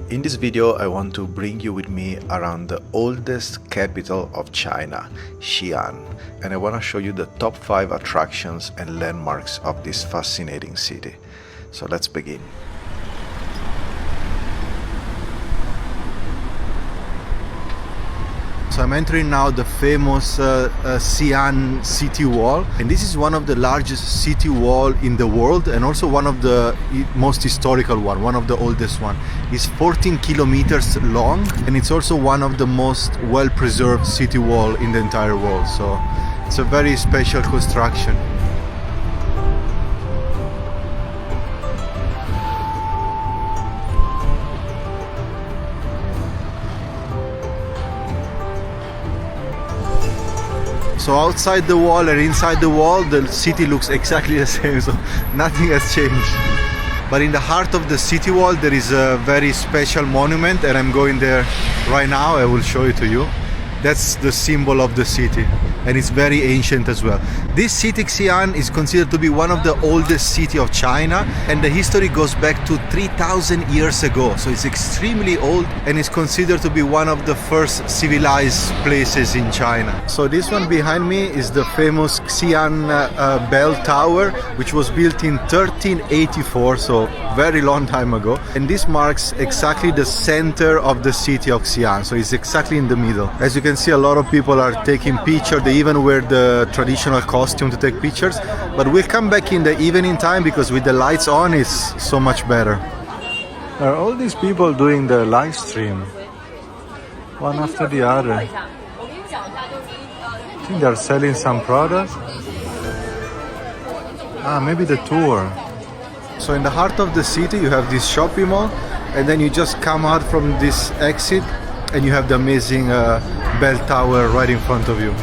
In this video, I want to bring you with me around the oldest capital of China, Xi'an, and I want to show you the top 5 attractions and landmarks of this fascinating city. So let's begin. So I'm entering now the famous Xi'an city wall, and this is one of the largest city wall in the world and also one of the most historical one of the oldest one. It's 14 kilometers long and it's also one of the most well-preserved city wall in the entire world. So it's a very special construction. So outside the wall and inside the wall, the city looks exactly the same, so nothing has changed. But in the heart of the city wall, there is a very special monument, and I'm going there right now. I will show it to you. That's the symbol of the city, and it's very ancient as well. This city, Xi'an, is considered to be one of the oldest cities of China, and the history goes back to 3,000 years ago. So it's extremely old, and it's considered to be one of the first civilized places in China. So this one behind me is the famous Xi'an Bell Tower, which was built in 1384, so very long time ago. And this marks exactly the center of the city of Xi'an, so it's exactly in the middle. As you can see, a lot of people are taking pictures. They even wear the traditional costume to take pictures, but we'll come back in the evening time because with the lights on it's so much better. There are all these people doing the live stream, one after the other. I think they're selling some products. Maybe the tour. So in the heart of the city you have this shopping mall, and then you just come out from this exit and you have the amazing bell tower right in front of you.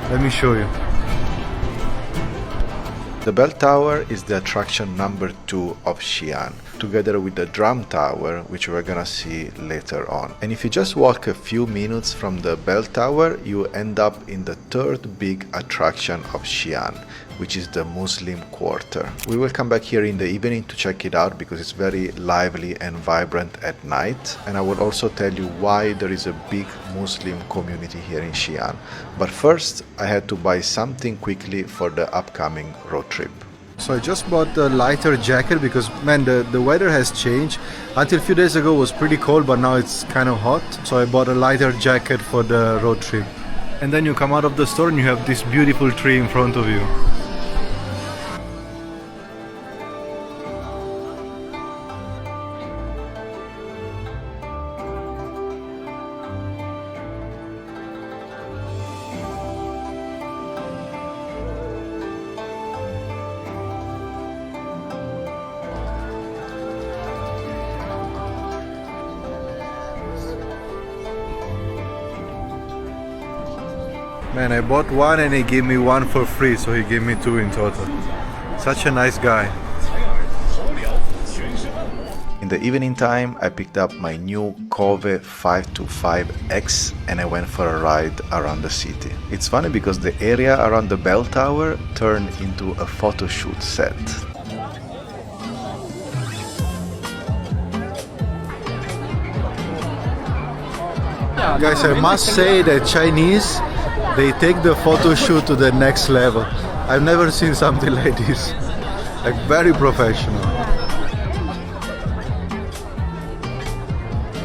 Let me show you. The bell tower is the attraction number 2 of Xi'an, together with the drum tower, which we're gonna see later on. And if you just walk a few minutes from the bell tower, you end up in the third big attraction of Xi'an, which is the Muslim Quarter. We will come back here in the evening to check it out because it's very lively and vibrant at night. And I will also tell you why there is a big Muslim community here in Xi'an. But first, I had to buy something quickly for the upcoming road trip. So I just bought a lighter jacket because, man, the weather has changed. Until a few days ago it was pretty cold, but now it's kind of hot. So I bought a lighter jacket for the road trip. And then you come out of the store and you have this beautiful tree in front of you. Man, I bought one and he gave me one for free, so he gave me 2 in total. Such a nice guy. In the evening time, I picked up my new Kove 525X and I went for a ride around the city. It's funny because the area around the bell tower turned into a photo shoot set. Guys, I must say that Chinese, they take the photo shoot to the next level. I've never seen something like this. Like, very professional.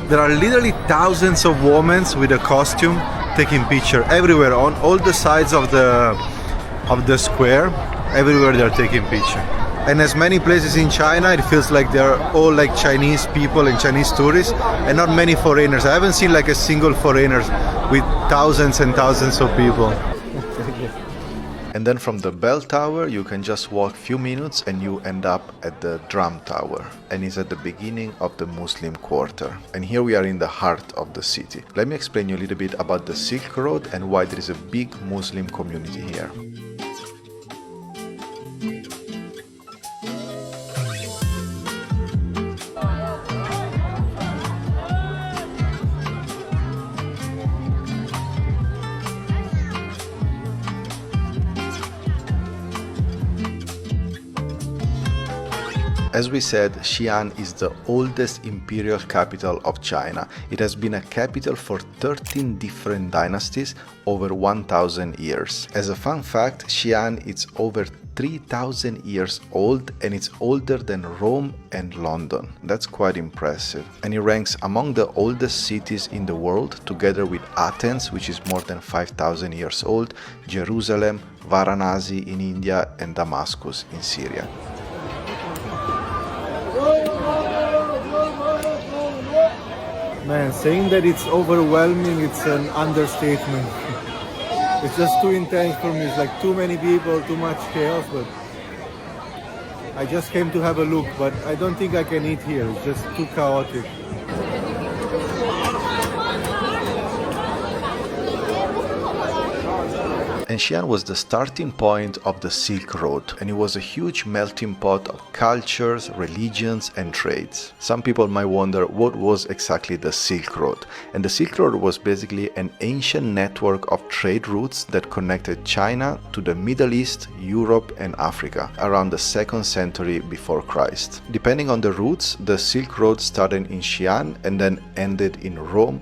There are literally thousands of women with a costume taking pictures everywhere on all the sides of the square. Everywhere they're taking pictures. And as many places in China, it feels like they're all like Chinese people and Chinese tourists and not many foreigners. I haven't seen like a single foreigner with thousands and thousands of people. And then from the bell tower, you can just walk a few minutes and you end up at the drum tower. And it's at the beginning of the Muslim Quarter. And here we are in the heart of the city. Let me explain you a little bit about the Silk Road and why there is a big Muslim community here. As we said, Xi'an is the oldest imperial capital of China. It has been a capital for 13 different dynasties over 1,000 years. As a fun fact, Xi'an is over 3,000 years old and it's older than Rome and London. That's quite impressive. And it ranks among the oldest cities in the world, together with Athens, which is more than 5,000 years old, Jerusalem, Varanasi in India, and Damascus in Syria. Man, saying that it's overwhelming, it's an understatement. It's just too intense for me. It's like too many people, too much chaos, but I just came to have a look, but I don't think I can eat here. It's just too chaotic. And Xi'an was the starting point of the Silk Road, and it was a huge melting pot of cultures, religions, and trades. Some people might wonder what was exactly the Silk Road. And the Silk Road was basically an ancient network of trade routes that connected China to the Middle East, Europe, and Africa around the 2nd century before Christ. Depending on the routes, the Silk Road started in Xi'an and then ended in Rome,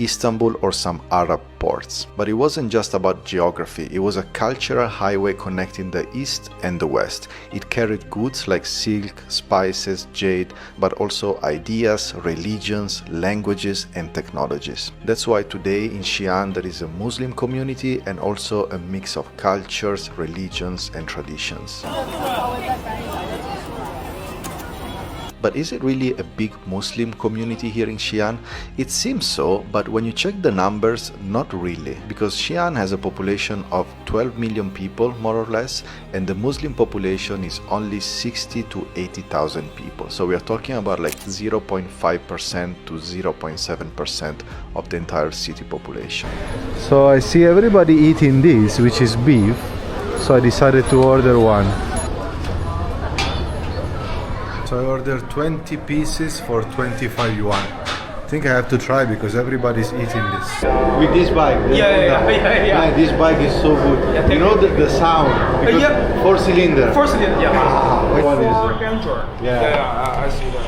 Istanbul, or some Arab ports. But it wasn't just about geography, it was a cultural highway connecting the East and the West. It carried goods like silk, spices, jade, but also ideas, religions, languages, and technologies. That's why today in Xi'an there is a Muslim community and also a mix of cultures, religions, and traditions. But is it really a big Muslim community here in Xi'an? It seems so, but when you check the numbers, not really, because Xi'an has a population of 12 million people, more or less, and the Muslim population is only 60 to 80,000 people. So we are talking about like 0.5% to 0.7% of the entire city population. So I see everybody eating this, which is beef, so I decided to order one. So I ordered 20 pieces for 25 yuan. I think I have to try because everybody's eating this. With this bike. Yeah. This bike is so good. Yeah, you know the sound? Because yeah. 4-cylinder. 4-cylinder, yeah. Which one is 4 it? Android. Yeah. I see that.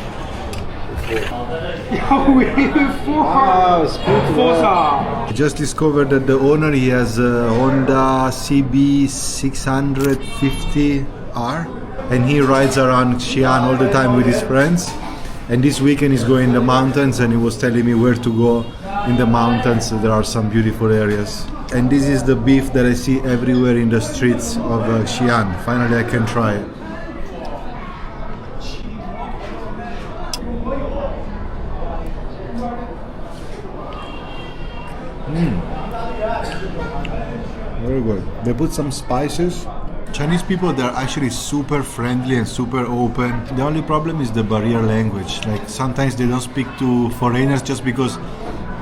Yeah, we I just discovered that the owner, he has a Honda CB 650R. And he rides around Xi'an all the time with his friends. And this weekend he's going in the mountains and he was telling me where to go in the mountains. So there are some beautiful areas. And this is the beef that I see everywhere in the streets of Xi'an. Finally I can try it. Very good. They put some spices. Chinese people, they're actually super friendly and super open. The only problem is the barrier language. Like sometimes they don't speak to foreigners just because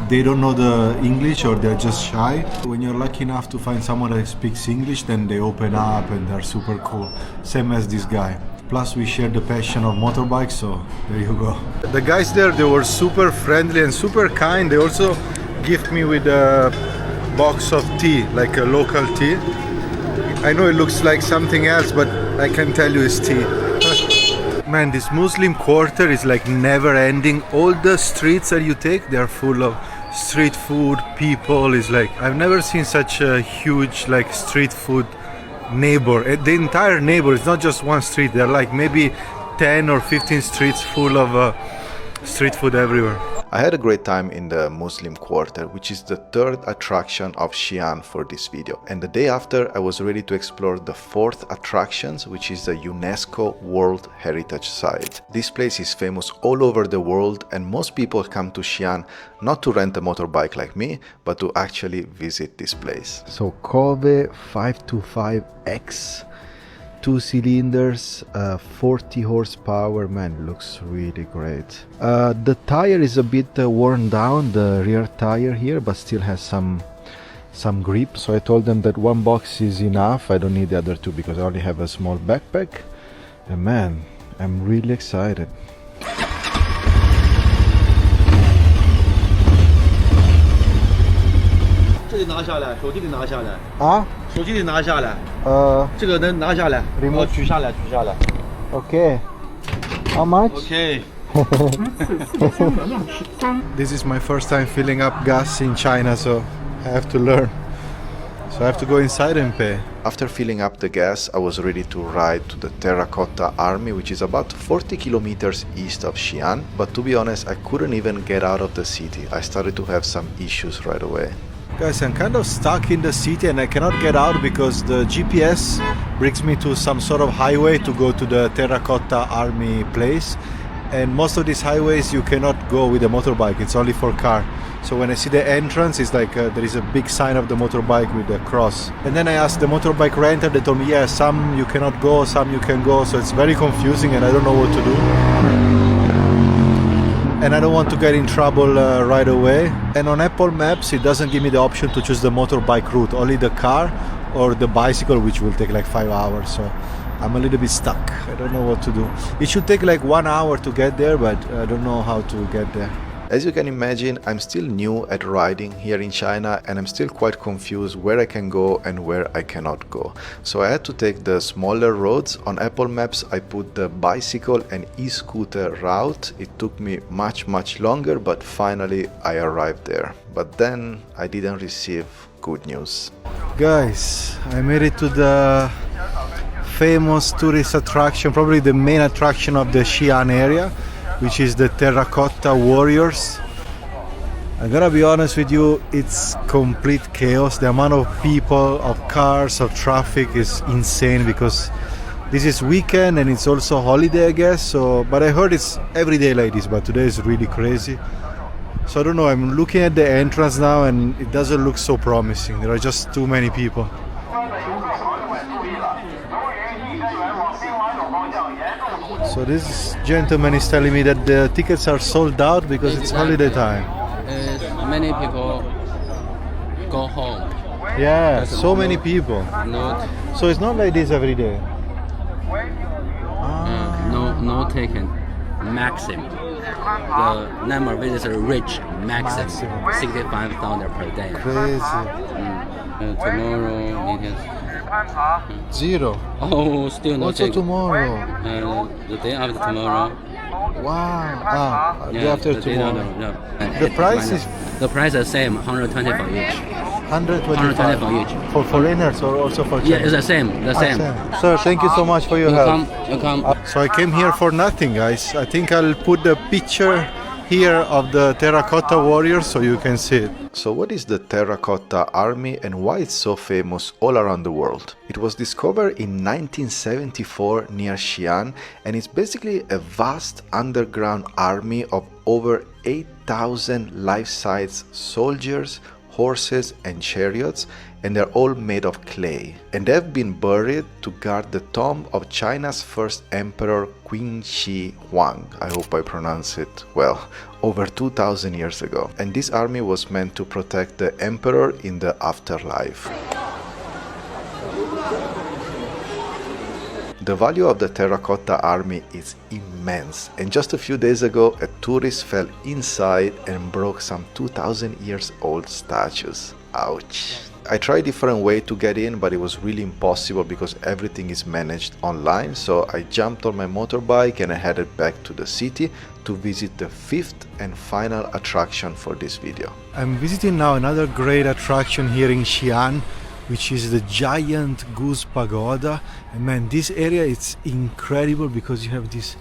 they don't know the English or they're just shy. When you're lucky enough to find someone that speaks English, then they open up and they're super cool. Same as this guy. Plus we share the passion of motorbikes, so there you go. The guys there, they were super friendly and super kind. They also gift me with a box of tea, like a local tea. I know it looks like something else, but I can tell you it's tea. Man, this Muslim quarter is like never ending. All the streets that you take, they're full of street food, people. Is like, I've never seen such a huge like street food neighbor. The entire neighbor, it's not just one street. There are like maybe 10 or 15 streets full of street food everywhere. I had a great time in the Muslim quarter, which is the 3rd attraction of Xi'an for this video. And the day after, I was ready to explore the 4th attraction, which is the UNESCO World Heritage Site. This place is famous all over the world, and most people come to Xi'an not to rent a motorbike like me, but to actually visit this place. So Kove 525X. 2 cylinders, 40 horsepower, man, looks really great. The tire is a bit worn down, the rear tire here, but still has some grip. So I told them that one box is enough. I don't need the other 2 because I only have a small backpack. And man, I'm really excited. 这得拿下来，手机得拿下来啊，手机得拿下来。这个能拿下来， remote 取下来，取下来。 Okay. How much? Okay. This is my first time filling up gas in China, so I have to learn. So I have to go inside and pay. After filling up the gas, I was ready to ride to the Terracotta Army, which is about 40 kilometers east of Xi'an. But to be honest, I couldn't even get out of the city. I started to have some issues right away. Guys, I'm kind of stuck in the city and I cannot get out because the GPS brings me to some sort of highway to go to the Terracotta Army place. And most of these highways you cannot go with a motorbike, it's only for car. So when I see the entrance, it's like there is a big sign of the motorbike with a cross. And then I asked the motorbike renter, they told me, yeah, some you cannot go, some you can go. So it's very confusing and I don't know what to do. And I don't want to get in trouble right away. And on Apple Maps, it doesn't give me the option to choose the motorbike route, only the car or the bicycle, which will take like 5 hours. So I'm a little bit stuck. I don't know what to do. It should take like 1 hour to get there, but I don't know how to get there. As you can imagine, I'm still new at riding here in China and I'm still quite confused where I can go and where I cannot go. So I had to take the smaller roads. On Apple Maps, I put the bicycle and e-scooter route. It took me much longer, but finally I arrived there. But then I didn't receive good news. Guys, I made it to the famous tourist attraction, probably the main attraction of the Xi'an area, which is the Terracotta Warriors. I'm gonna be honest with you, it's complete chaos. The amount of people, of cars, of traffic is insane because this is weekend and it's also holiday, I guess. So, but I heard it's every day like this, but today is really crazy. So I don't know, I'm looking at the entrance now and it doesn't look so promising. There are just too many people. So this gentleman is telling me that the tickets are sold out because it's holiday time. Many people go home. Yeah, so many people. No, So it's not like this every day. no taken. Maximum. The number of visitors reach maximum 65,000 per day. Crazy. Tomorrow, Zero. oh, still no Also taken. tomorrow. The day after tomorrow. Wow. Day after the day tomorrow. no. The price is The price is the same, 120 for each. 125 for each. for foreigners or also for Yeah, Chinese? it's the same. The same. Sir, thank you so much for your You help. come. So I came here for nothing, guys. I think I'll put the picture here of the Terracotta Warriors so you can see it. So what is the Terracotta Army and why it's so famous all around the world? It was discovered in 1974 near Xi'an and it's basically a vast underground army of over 8,000 life-size soldiers, horses and chariots, and they're all made of clay. And they've been buried to guard the tomb of China's first emperor, Qin Shi Huang. I hope I pronounce it well. Over 2,000 years ago. And this army was meant to protect the emperor in the afterlife. The value of the Terracotta Army is immense, and just a few days ago a tourist fell inside and broke some 2,000 years old statues. Ouch. I tried different way to get in, but it was really impossible because everything is managed online, so I jumped on my motorbike and I headed back to the city to visit the fifth and final attraction for this video. I'm visiting now another great attraction here in Xi'an, which is the giant goose pagoda. And man, this area it's incredible because you have these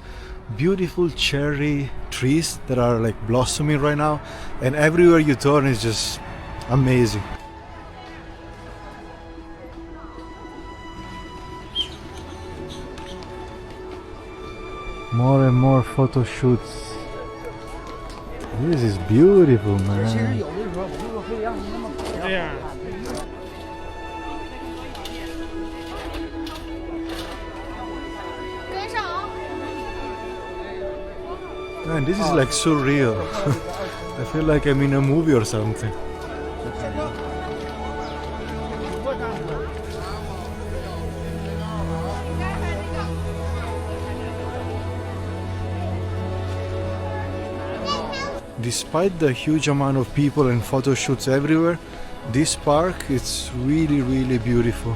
beautiful cherry trees that are like blossoming right now, and everywhere you turn is just amazing. More and more photo shoots. This is beautiful, man. Man, this is like surreal. I feel like I'm in a movie or something. Despite the huge amount of people and photo shoots everywhere, this park is really beautiful.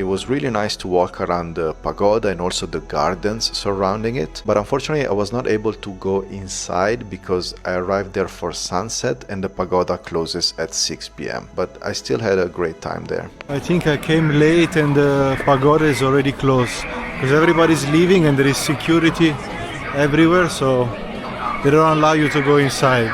It was really nice to walk around the pagoda and also the gardens surrounding it, but unfortunately I was not able to go inside because I arrived there for sunset and the pagoda closes at 6 p.m. But I still had a great time there. I think I came late and the pagoda is already closed because everybody's leaving and there is security everywhere, so they don't allow you to go inside.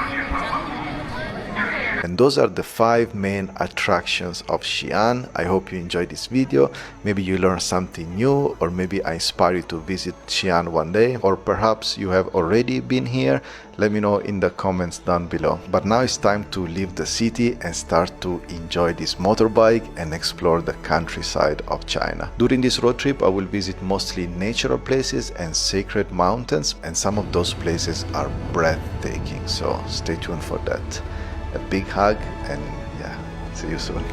And those are the 5 main attractions of Xi'an. I hope you enjoyed this video. Maybe you learned something new, or maybe I inspire you to visit Xi'an one day, or perhaps you have already been here. Let me know in the comments down below. But now it's time to leave the city and start to enjoy this motorbike and explore the countryside of China. During this road trip, I will visit mostly natural places and sacred mountains, and some of those places are breathtaking, so stay tuned for that. A big hug, and yeah, see you soon.